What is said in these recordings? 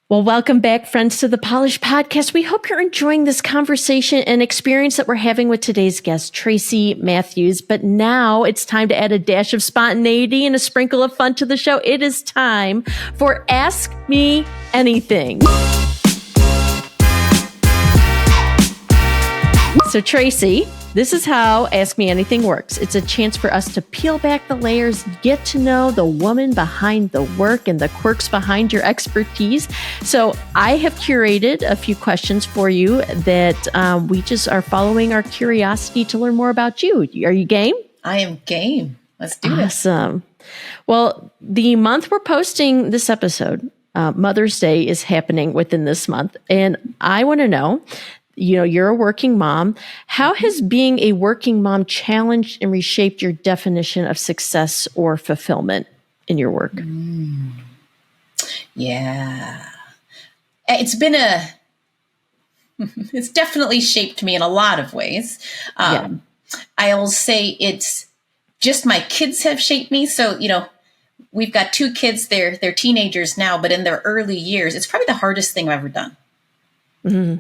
Well, welcome back, friends, to the Polish Podcast. We hope you're enjoying this conversation and experience that we're having with today's guest, Tracy Mathews. But now it's time to add a dash of spontaneity and a sprinkle of fun to the show. It is time for Ask Me Anything. So, Tracy, this is how Ask Me Anything works. It's a chance for us to peel back the layers, get to know the woman behind the work and the quirks behind your expertise. So I have curated a few questions for you that we just are following our curiosity to learn more about you. Are you game? I am game. Let's do this. Awesome. Well, the month we're posting this episode, Mother's Day is happening within this month. And I want to know, you're a working mom. How has being a working mom challenged and reshaped your definition of success or fulfillment in your work? Yeah. It's definitely shaped me in a lot of ways. I will say it's just my kids have shaped me. So, we've got two kids, they're teenagers now, but in their early years, it's probably the hardest thing I've ever done. Mm-hmm.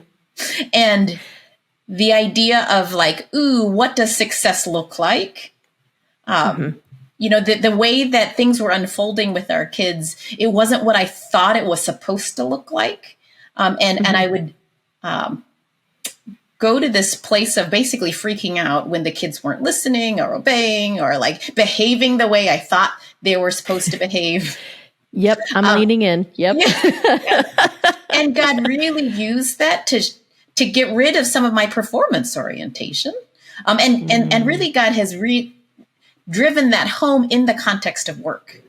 And the idea of what does success look like? The way that things were unfolding with our kids, it wasn't what I thought it was supposed to look like. And I would go to this place of basically freaking out when the kids weren't listening or obeying or behaving the way I thought they were supposed to behave. Yep, I'm leaning in. Yep. Yeah. And God really used that to get rid of some of my performance orientation. And really God has driven that home in the context of work.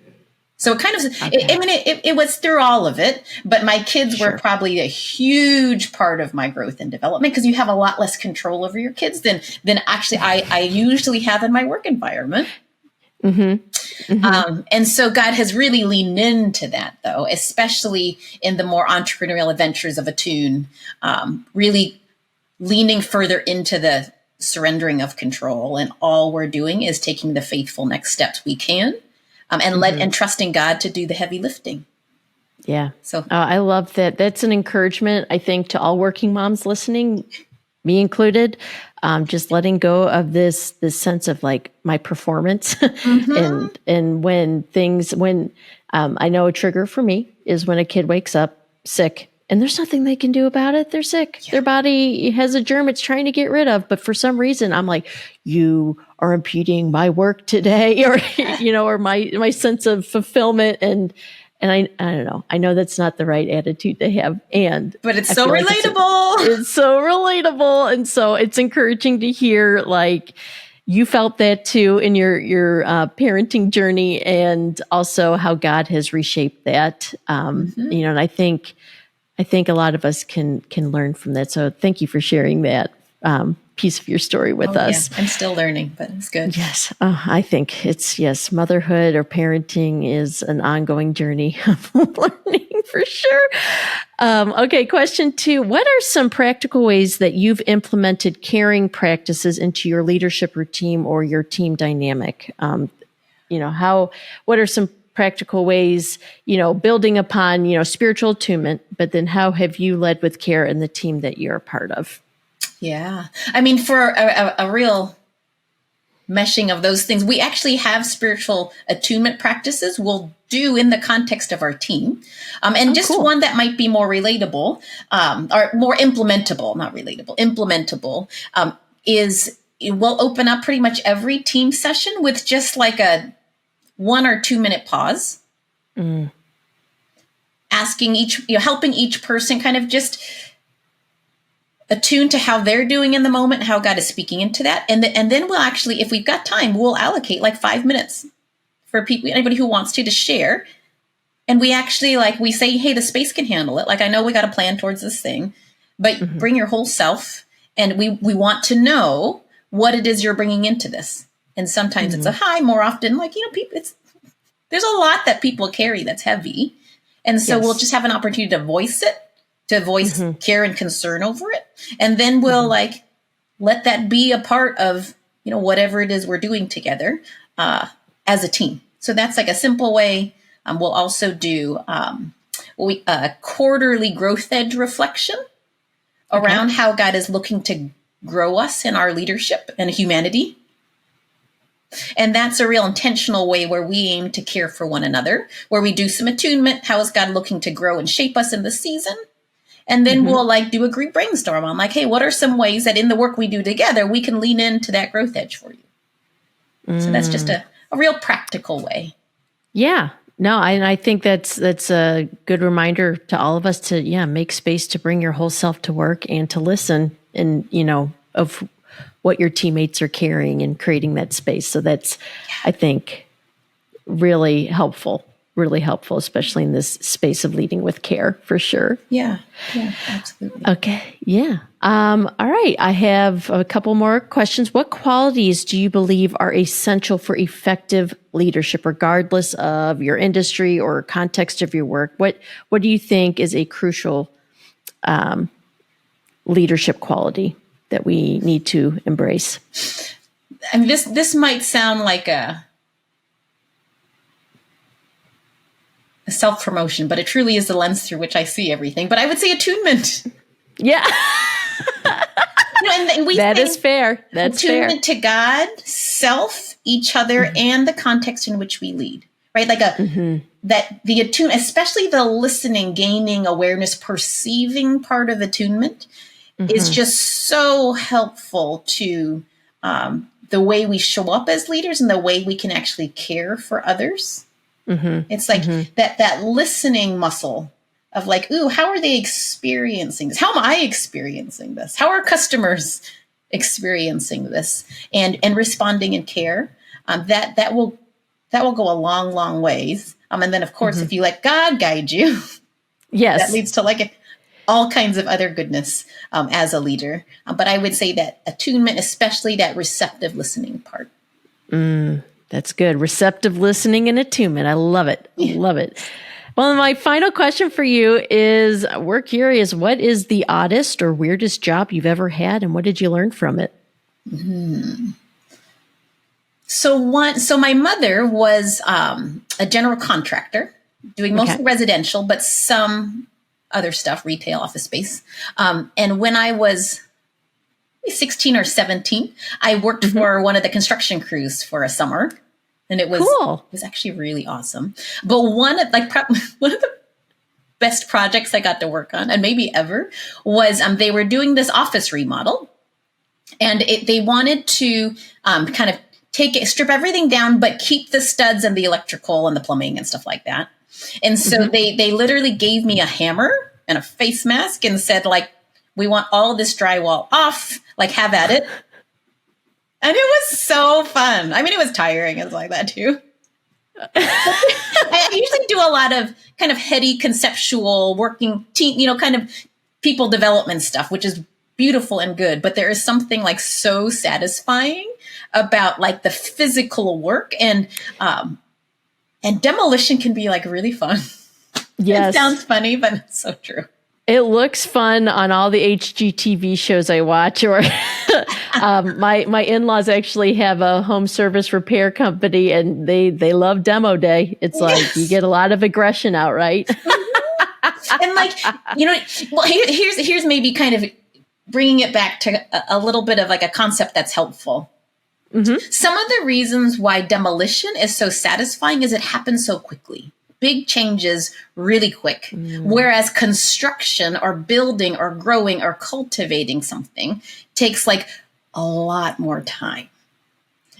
So it kind of, it was through all of it, but my kids were probably a huge part of my growth and development because you have a lot less control over your kids than actually I usually have in my work environment. Mm-hmm. Mm-hmm. And so God has really leaned into that, though, especially in the more entrepreneurial adventures of Attune, really leaning further into the surrendering of control. And all we're doing is taking the faithful next steps we can and trusting God to do the heavy lifting. Yeah. So I love that. That's an encouragement, I think, to all working moms listening, me included. Just letting go of this sense of my performance. and when I know a trigger for me is when a kid wakes up sick and there's nothing they can do about it. They're sick. Yeah. Their body has a germ it's trying to get rid of. But for some reason, I'm like, you are impeding my work today or, or my sense of fulfillment. And I don't know. I know that's not the right attitude to have. But it's so relatable. It's so relatable. And so it's encouraging to hear you felt that too in your parenting journey and also how God has reshaped that. And I think a lot of us can learn from that. So thank you for sharing that piece of your story with us. Yeah. I'm still learning, but it's good. Yes. I think motherhood or parenting is an ongoing journey of learning for sure. Okay. Question 2. What are some practical ways that you've implemented caring practices into your leadership routine or your team dynamic? What are some practical ways, building upon, spiritual attunement, but then how have you led with care in the team that you're a part of? Yeah. I mean, for a real meshing of those things, we actually have spiritual attunement practices we'll do in the context of our team. One that might be more relatable or more implementable, not relatable, implementable, is we'll open up pretty much every team session with just a 1 or 2 minute pause, asking helping each person kind of just attune to how they're doing in the moment, how God is speaking into that. And then we'll actually, if we've got time, we'll allocate 5 minutes for people, anybody who wants to share. And we actually we say, hey, the space can handle it. I know we got to plan towards this thing, but bring your whole self. And we want to know what it is you're bringing into this. And sometimes it's a high, more often, people, there's a lot that people carry that's heavy. And so we'll just have an opportunity to voice it, to voice care and concern over it. And then we'll let that be a part of, whatever it is we're doing together as a team. So that's a simple way. We'll also do quarterly growth edge reflection around how God is looking to grow us in our leadership and humanity. And that's a real intentional way where we aim to care for one another, where we do some attunement. How is God looking to grow and shape us in the season? And then we'll like do a group brainstorm on like, hey, what are some ways that in the work we do together, we can lean into that growth edge for you? So that's just a real practical way. Yeah. No, I think that's a good reminder to all of us to, make space to bring your whole self to work and to listen and, of what your teammates are carrying and creating that space. So that's, I think, really helpful, especially in this space of leading with care, for sure. Yeah, absolutely. Okay, yeah. All right, I have a couple more questions. What qualities do you believe are essential for effective leadership, regardless of your industry or context of your work? What do you think is a crucial leadership quality that we need to embrace? And this might sound like a self-promotion, but it truly is the lens through which I see everything. But I would say attunement. Yeah. And that is fair. That's attunement to God, self, each other, and the context in which we lead. Right? Like that the attunement, especially the listening, gaining awareness, perceiving part of attunement is just so helpful to the way we show up as leaders and the way we can actually care for others. It's like that listening muscle of like, ooh, how are they experiencing this? How am I experiencing this? How are customers experiencing this? And responding in care. That will go a long, long ways. And then of course, if you let God guide you, that leads to like all kinds of other goodness as a leader. But I would say that attunement, especially that receptive listening part. That's good. Receptive listening and attunement. I love it. Love it. Well, my final question for you is, we're curious, what is the oddest or weirdest job you've ever had, and what did you learn from it? So my mother was a general contractor doing mostly residential, but some other stuff, retail, office space. And when I was 16 or 17, I worked for one of the construction crews for a summer, and it was cool. It was actually really awesome. But one of the best projects I got to work on, and maybe ever, was they were doing this office remodel, and they wanted to kind of strip everything down, but keep the studs and the electrical and the plumbing and stuff like that. And so they literally gave me a hammer and a face mask and said, like, we want all this drywall off, like, have at it. And it was so fun. I mean, it was tiring. It was like that too. I usually do a lot of kind of heady conceptual working team, kind of people development stuff, which is beautiful and good. But there is something like so satisfying about like the physical work, and demolition can be like really fun. Yes. It sounds funny, but it's so true. It looks fun on all the HGTV shows I watch, or my in-laws actually have a home service repair company, and they love demo day. It's like you get a lot of aggression out, right? And like, well, here's maybe kind of bringing it back to a little bit of like a concept that's helpful. Some of the reasons why demolition is so satisfying is it happens so quickly. Big changes really quick. Whereas construction or building or growing or cultivating something takes like a lot more time.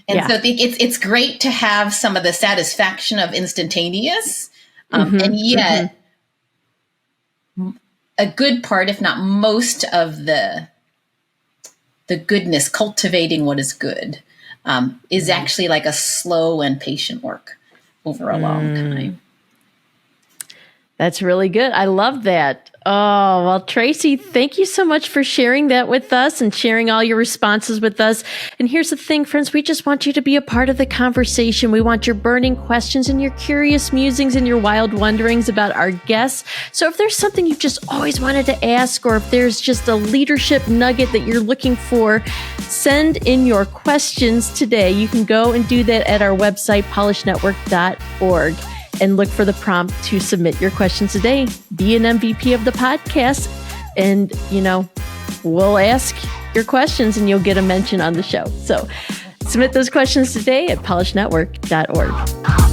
And so it's great to have some of the satisfaction of instantaneous, and yet a good part, if not most of the goodness, cultivating what is good, is actually like a slow and patient work over a long time. That's really good. I love that. Oh, well, Tracy, thank you so much for sharing that with us and sharing all your responses with us. And here's the thing, friends, we just want you to be a part of the conversation. We want your burning questions and your curious musings and your wild wonderings about our guests. So if there's something you've just always wanted to ask, or if there's just a leadership nugget that you're looking for, send in your questions today. You can go and do that at our website, polishnetwork.org. and look for the prompt to submit your questions today. Be an MVP of the podcast, and we'll ask your questions and you'll get a mention on the show. So submit those questions today at polishnetwork.org.